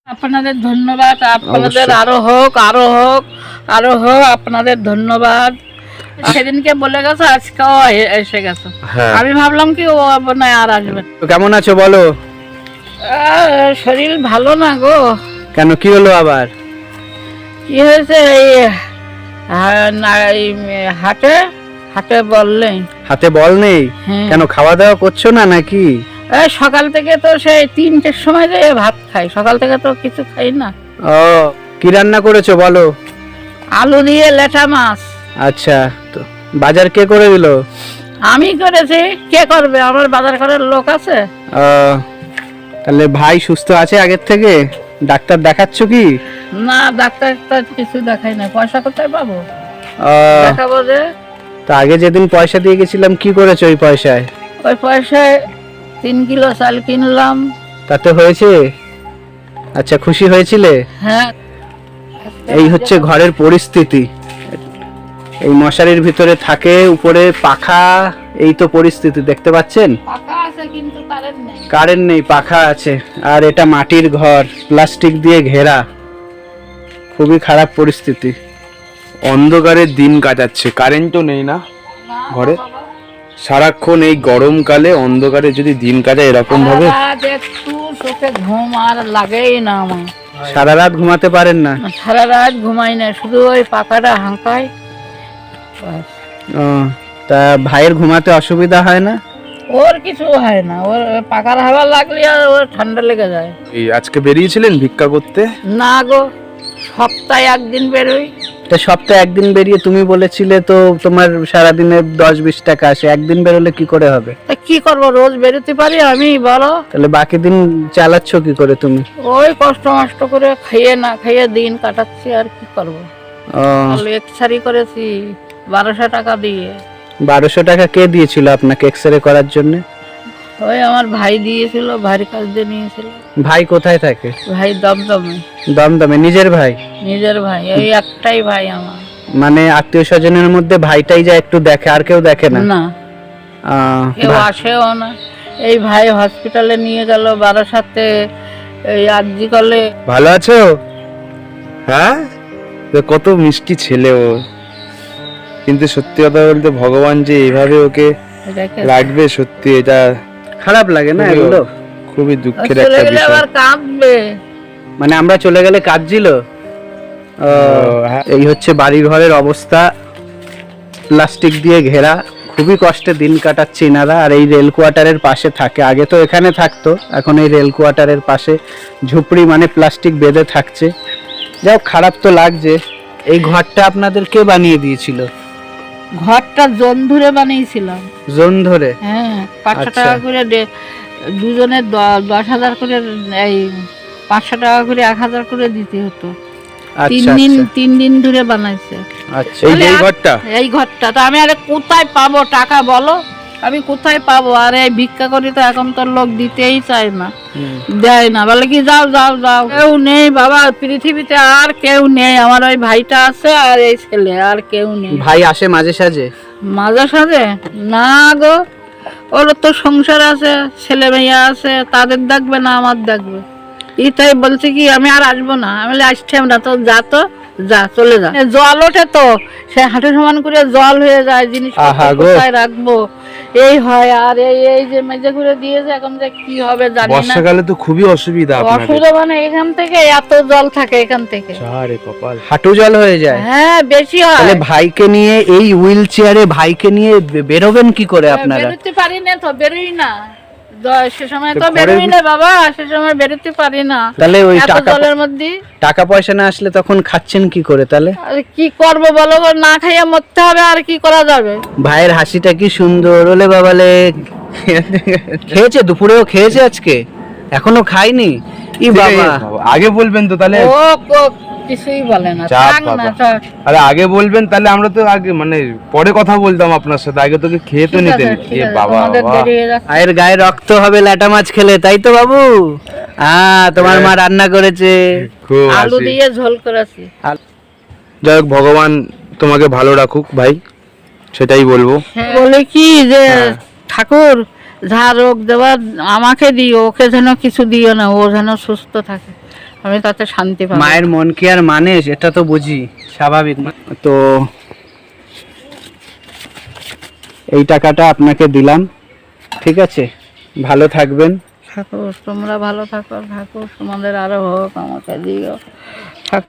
আপনাদের ধন্যবাদ, আপনাদের আরো হোক আরো হোক আরো হোক, আপনাদের ধন্যবাদ। সেদিনকে বলে গেছে, আজকেও এসে গেছে। আমি ভাবলাম কি ও না আর আসবে। কেমন আছো বলো? শরীর ভালো না গো। কেন, কি হলো আবার? কি হয়েছে, এই হাটে হাটে বল নেই। হাতে বল নেই? কেন, খাওয়া দাওয়া করছো না নাকি? সকাল থেকে তো সেই 3টের সময় যে ভাত খাই, সকাল থেকে তো কিছু খাই না। ও, কি রান্না করেছো বলো? আলু দিয়ে লেটা মাছ। আচ্ছা, তো বাজার কে করে দিল? আমি করেছি, কে করবে? আমার বাজার করার লোক আছে। তাহলে ভাই সুস্থ আছে আগের থেকে? ডাক্তার দেখাচ্ছ কি? না, ডাক্তার কিছু দেখাই না। পয়সা কোথায় পাবো দেখাবো যে? তা আগে যেদিন পয়সা দিয়ে গেছিলাম, কি করেছো ওই পয়সায়? ওই পয়সায় 3 কিলো চাল কিনলাম। তাতে হয়েছে? আচ্ছা, খুশি হয়েছিলে? হ্যাঁ। এই হচ্ছে ঘরের পরিস্থিতি। এই মশারির ভিতরে থাকে, উপরে পাখা, এই তো পরিস্থিতি দেখতে পাচ্ছেন। পাখা আছে কিন্তু কারেন্ট নেই, পাখা আছে। আর এটা মাটির ঘর, প্লাস্টিক দিয়ে ঘেরা, খুবই খারাপ পরিস্থিতি। অন্ধকারে দিন কাটাচ্ছে, কারেন্টও নেই না ঘরে। সারাক্ষণ এই গরমকালে অন্ধকারে যদি দিন কাটায় এরকম ভাবে, একটু চোখে ঘুম আর লাগেই না আমার। সারা রাত ঘুমাতে পারেন না? সারা রাত ঘুমাই না, শুধু ওই পাখাটা হাঁকাই। তা ভাইয়ের ঘুমাতে অসুবিধা হয় না? ওর কিছু হয় না, ওর পাখার হাওয়া লাগলে আর ওর ঠান্ডা লেগে যায়। এই আজকে বেরিয়েছিলেন ভিক্ষা করতে? না গো, সপ্তাহে একদিন বেরোই। তা সপ্তাহে একদিন বেরিয়ে তুমি বলেছিলে তো তোমার সারাদিনে 10-20 টাকা আসে, একদিন বেরোলে কি করে হবে? কি করবো, রোজ বেরোতে পারি আমি বলো? তাহলে বাকি দিন চালাচ্ছ কি করে তুমি? ওই কষ্ট মষ্ট করে খাইয়ে না খাইয়ে দিন কাটাচ্ছি, আর কি করবো। এক্সরে করেছি 1200 টাকা দিয়ে। 1200 টাকা কে দিয়েছিল আপনাকে এক্সরে করার জন্য? ওই আমার ভাই দিয়েছিল, ভাইয়ের কাছ দিয়ে নিয়েছিল। ভাই কোথায় থাকে? ভাই দমদমে। দমদমে? নিজের ভাই? নিজের ভাই, ওই একটাই ভাই আমার। মানে আত্মীয় স্বজনের মধ্যে ভাইটাই যা একটু দেখে, আর কেউ দেখে না? না, কেউ আসেও না। এই ভাই হসপিটালে নিয়ে গেল বারাসাতে, এই আরজি কলে। ভালো আছো? হ্যাঁ, কত মিষ্টি ছেলে ও। কিন্তু সত্যি কথা বলতে, ভগবান যে এইভাবে ওকে রাখবে, সত্যি এটা খারাপ লাগে না এগুলো? খুবই দুঃখের একটা বিষয়। আবার কাঁদবে। মানে আমরা চলে গেলে কাঁদছিল? এই হচ্ছে বাড়ি ঘরের অবস্থা, প্লাস্টিক দিয়ে ঘেরা, খুবই কষ্টে দিন কাটাচ্ছে ইনারা। আর এই রেল কোয়ার্টারের পাশে থাকে, আগে তো এখানে থাকতো, এখন এই রেল কোয়ার্টারের পাশে ঝুপড়ি, মানে প্লাস্টিক বেঁধে থাকছে। যাও, খারাপ তো লাগছে। এই ঘরটা আপনাদের কে বানিয়ে দিয়েছিল? ঘরটা জন ধরে বানিয়েছিলাম। জন ধরে? হ্যাঁ, 500 টাকা করে দুজনে 10,000 করে, এই 500 টাকা করে 1000 করে দিতে হতো। 3 দিন ধরে বানাইছে। আচ্ছা, এই ঘরটা তো আমি আরে কোথায় পাবো টাকা বলো? আমি কোথায় পাবো? আর এই ভিক্ষা করি তো এখন তো লোক দিতেই চায় না, দেয় না, বলে কি যাও যাও যাও। কেউ নেই বাবা পৃথিবীতে, আর কেউ নেই। আমার ওই ভাইটা আছে আর এই ছেলে, আর কেউ নেই। ভাই আসে মাঝে সাঝে? মাঝে সাঝে না গো, ওর তো সংসার আছে, ছেলে মেয়ে আছে, তাদের দেখবে না আমার দেখবে। তাই বলছে কি আমি আর আসবো না। আমি আসছি না, তো যা, তো যা, চলে যা। জল ওঠে তো, সে হাঁটু সমান করে জল হয়ে যায়, জিনিস কোথায় রাখবো, এই হয়। আর এই যে মেজে ঘুরে দিয়েছে, এখন যে কি হবে জানি না। বর্ষাকালে তো খুবই অসুবিধা। অসুবিধা মানে এখান থেকে এত জল থাকে, এখান থেকে হাঁটু জল হয়ে যায়। হ্যাঁ, বেশি হয়। তাহলে ভাইকে নিয়ে এই হুইল চেয়ারে ভাইকে নিয়ে বেরোবেন কি করে আপনারা? বেরোতে পারি না তো, বেরোই না সে সময় তো বেরোই না বাবা, সে সময় বেরোতে পারি না। তাহলে ওই জলের মধ্যে টাকা পয়সা না আসলে তখন খাচ্ছেন কি করে তাহলে? কি করবো বলো, না খাইয়া মরতে হবে, আর কি করা যাবে। ভাইয়ের হাসিটা কি সুন্দর, ওলে বাবালে। খেয়েছে? দুপুরেও খেয়েছে আজকে? এখনো খাইনি? ই বাবা, আগে বলবেন তো তাহলে। ও কিছুই বলে না, আরে আগে বলবেন তাহলে, আমরা তো আগে মানে পরে কথা বলতাম আপনার সাথে, আগে তোকে খেয়ে তো নিতেন। বাবা, আয়ের গায়ে রক্ত হবে ল্যাটা মাছ খেলে, তাই তো বাবু? তোমার মা রান্না করেছে, আলু দিয়ে ঝোল করেছি। যাই হোক, ভগবান তোমাকে ভালো রাখুক ভাই, সেটাই বলবো। বলে কি যে ঠাকুর যা রোগ দেওয়ার আমাকে দিও, ওকে যেন কিছু দিও না, ও যেন সুস্থ থাকে। আমি তাতে শান্তি পাবো। মায়ের মন কি আর মানে, এটা তো বুঝি, স্বাভাবিক। তো এই টাকাটা আপনাকে দিলাম, ঠিক আছে? ভালো থাকবেন। ঠাকুর তোমরা ভালো থাকো, ঠাকুর তোমাদের আরো হোক, আমাকে দিও।